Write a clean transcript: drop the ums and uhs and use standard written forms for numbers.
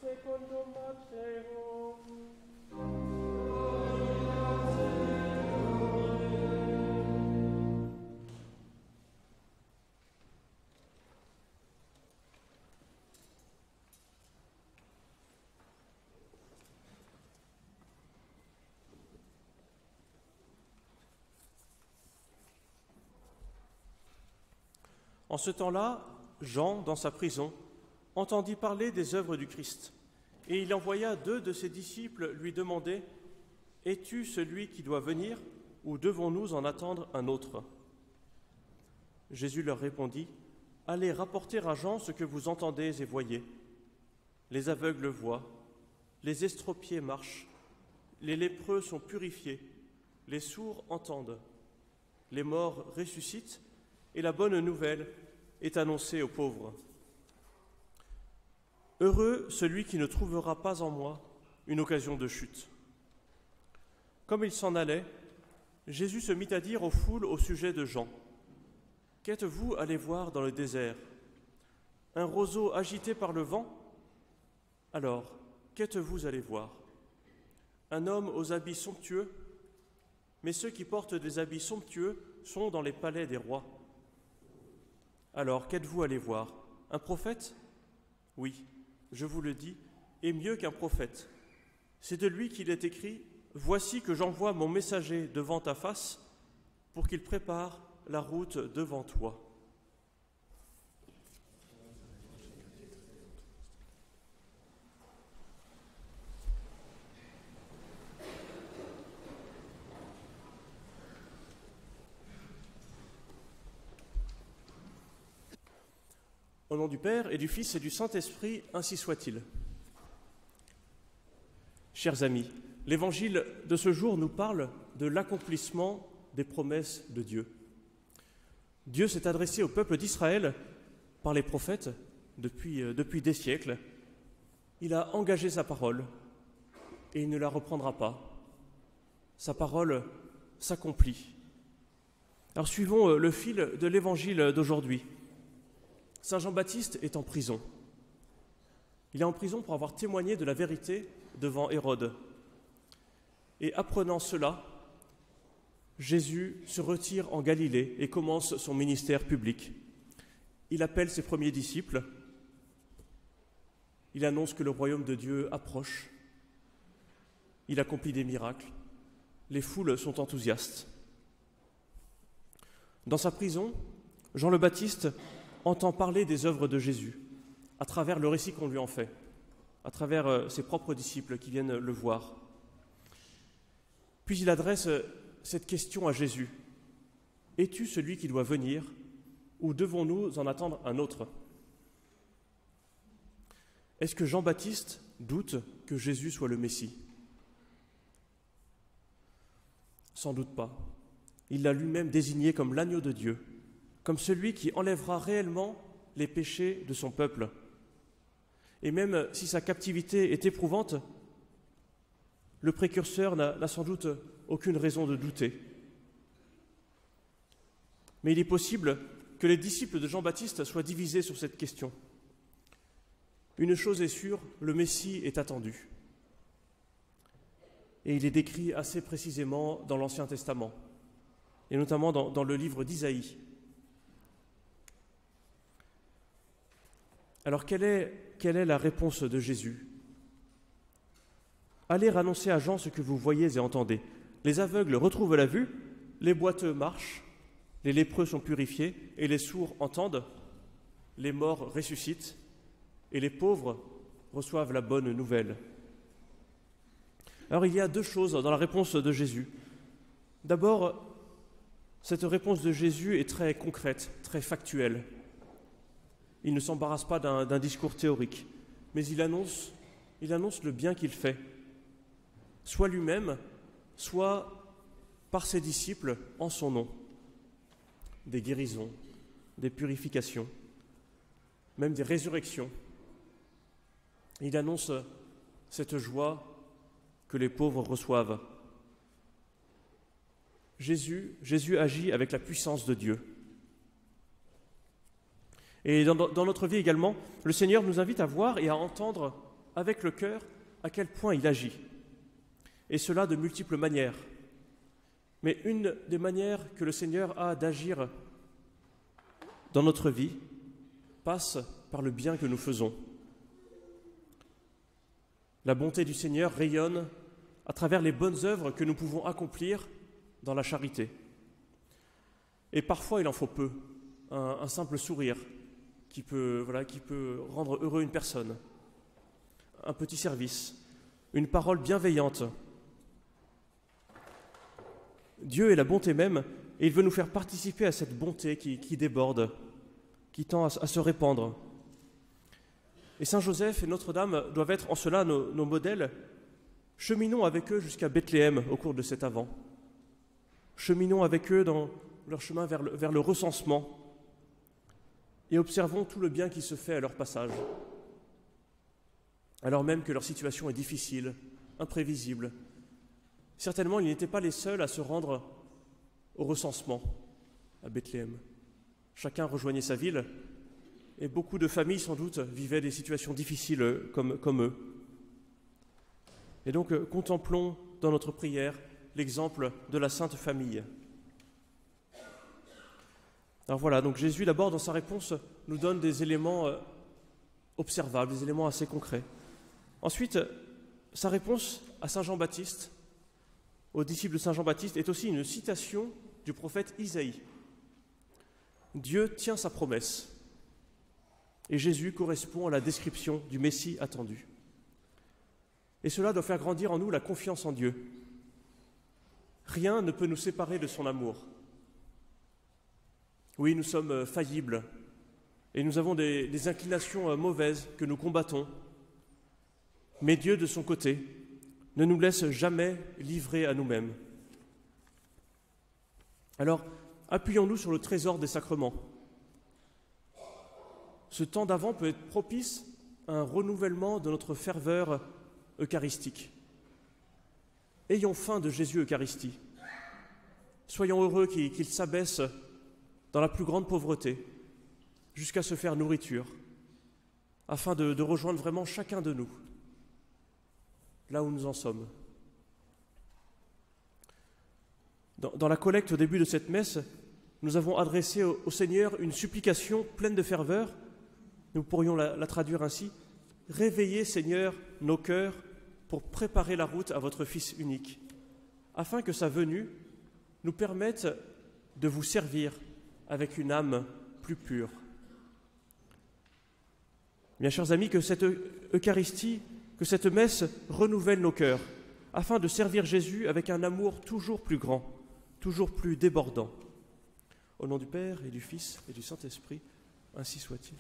secondo Matteo. En ce temps-là, Jean, dans sa prison, entendit parler des œuvres du Christ, et il envoya 2 de ses disciples lui demander « Es-tu celui qui doit venir, ou devons-nous en attendre un autre ?» Jésus leur répondit « Allez rapporter à Jean ce que vous entendez et voyez. Les aveugles voient, les estropiés marchent, les lépreux sont purifiés, les sourds entendent, les morts ressuscitent, et la bonne nouvelle est annoncée aux pauvres. Heureux celui qui ne trouvera pas en moi une occasion de chute. » Comme il s'en allait, Jésus se mit à dire aux foules au sujet de Jean. « Qu'êtes-vous allés voir dans le désert? Un roseau agité par le vent? Alors, qu'êtes-vous allés voir? Un homme aux habits somptueux? Mais ceux qui portent des habits somptueux sont dans les palais des rois. Alors, qu'êtes-vous allés voir? Un prophète? Oui, je vous le dis, et mieux qu'un prophète. C'est de lui qu'il est écrit « Voici que j'envoie mon messager devant ta face pour qu'il prépare la route devant toi. » Au nom du Père et du Fils et du Saint-Esprit, ainsi soit-il. Chers amis, l'Évangile de ce jour nous parle de l'accomplissement des promesses de Dieu. Dieu s'est adressé au peuple d'Israël par les prophètes depuis des siècles. Il a engagé sa parole et il ne la reprendra pas. Sa parole s'accomplit. Alors suivons le fil de l'Évangile d'aujourd'hui. Saint Jean-Baptiste est en prison. Il est en prison pour avoir témoigné de la vérité devant Hérode. Et apprenant cela, Jésus se retire en Galilée et commence son ministère public. Il appelle ses premiers disciples. Il annonce que le royaume de Dieu approche. Il accomplit des miracles. Les foules sont enthousiastes. Dans sa prison, Jean le Baptiste entend parler des œuvres de Jésus à travers le récit qu'on lui en fait, à travers ses propres disciples qui viennent le voir. Puis il adresse cette question à Jésus. « Es-tu celui qui doit venir, ou devons-nous en attendre un autre » Est-ce que Jean-Baptiste doute que Jésus soit le Messie? Sans doute pas. Il l'a lui-même désigné comme l'agneau de Dieu, comme celui qui enlèvera réellement les péchés de son peuple. Et même si sa captivité est éprouvante, le précurseur n'a sans doute aucune raison de douter. Mais il est possible que les disciples de Jean-Baptiste soient divisés sur cette question. Une chose est sûre, le Messie est attendu. Et il est décrit assez précisément dans l'Ancien Testament, et notamment dans le livre d'Isaïe. Alors, quelle est la réponse de Jésus? Allez annoncer à Jean ce que vous voyez et entendez. Les aveugles retrouvent la vue, les boiteux marchent, les lépreux sont purifiés et les sourds entendent, les morts ressuscitent et les pauvres reçoivent la bonne nouvelle. Alors, il y a 2 choses dans la réponse de Jésus. D'abord, cette réponse de Jésus est très concrète, très factuelle. Il ne s'embarrasse pas d'un discours théorique, mais il annonce le bien qu'il fait, soit lui-même, soit par ses disciples en son nom. Des guérisons, des purifications, même des résurrections. Il annonce cette joie que les pauvres reçoivent. Jésus agit avec la puissance de Dieu. Et dans notre vie également, le Seigneur nous invite à voir et à entendre avec le cœur à quel point il agit, et cela de multiples manières. Mais une des manières que le Seigneur a d'agir dans notre vie passe par le bien que nous faisons. La bonté du Seigneur rayonne à travers les bonnes œuvres que nous pouvons accomplir dans la charité. Et parfois, il en faut peu. Un simple sourire qui peut rendre heureux une personne, un petit service, une parole bienveillante. Dieu est la bonté même, et il veut nous faire participer à cette bonté qui déborde, qui tend à se répandre. Et Saint Joseph et Notre-Dame doivent être en cela nos modèles. Cheminons avec eux jusqu'à Bethléem au cours de cet Avent. Cheminons avec eux dans leur chemin vers le recensement et observons tout le bien qui se fait à leur passage, alors même que leur situation est difficile, imprévisible. Certainement, ils n'étaient pas les seuls à se rendre au recensement à Bethléem. Chacun rejoignait sa ville et beaucoup de familles, sans doute, vivaient des situations difficiles comme eux. Et donc, contemplons dans notre prière l'exemple de la Sainte Famille. Alors voilà, donc Jésus, d'abord, dans sa réponse, nous donne des éléments observables, des éléments assez concrets. Ensuite, sa réponse à Saint Jean-Baptiste, aux disciples de Saint Jean-Baptiste, est aussi une citation du prophète Isaïe. Dieu tient sa promesse, et Jésus correspond à la description du Messie attendu. Et cela doit faire grandir en nous la confiance en Dieu. Rien ne peut nous séparer de son amour. Oui, nous sommes faillibles et nous avons des inclinations mauvaises que nous combattons. Mais Dieu, de son côté, ne nous laisse jamais livrer à nous-mêmes. Alors, appuyons-nous sur le trésor des sacrements. Ce temps d'Avent peut être propice à un renouvellement de notre ferveur eucharistique. Ayons faim de Jésus Eucharistie. Soyons heureux qu'il s'abaisse dans la plus grande pauvreté, jusqu'à se faire nourriture, afin de rejoindre vraiment chacun de nous, là où nous en sommes. Dans la collecte au début de cette messe, nous avons adressé au Seigneur une supplication pleine de ferveur. Nous pourrions la traduire ainsi: « Réveillez, Seigneur, nos cœurs pour préparer la route à votre Fils unique, afin que sa venue nous permette de vous servir avec une âme plus pure. » Bien, chers amis, que cette Eucharistie, que cette messe renouvelle nos cœurs, afin de servir Jésus avec un amour toujours plus grand, toujours plus débordant. Au nom du Père et du Fils et du Saint-Esprit, ainsi soit-il.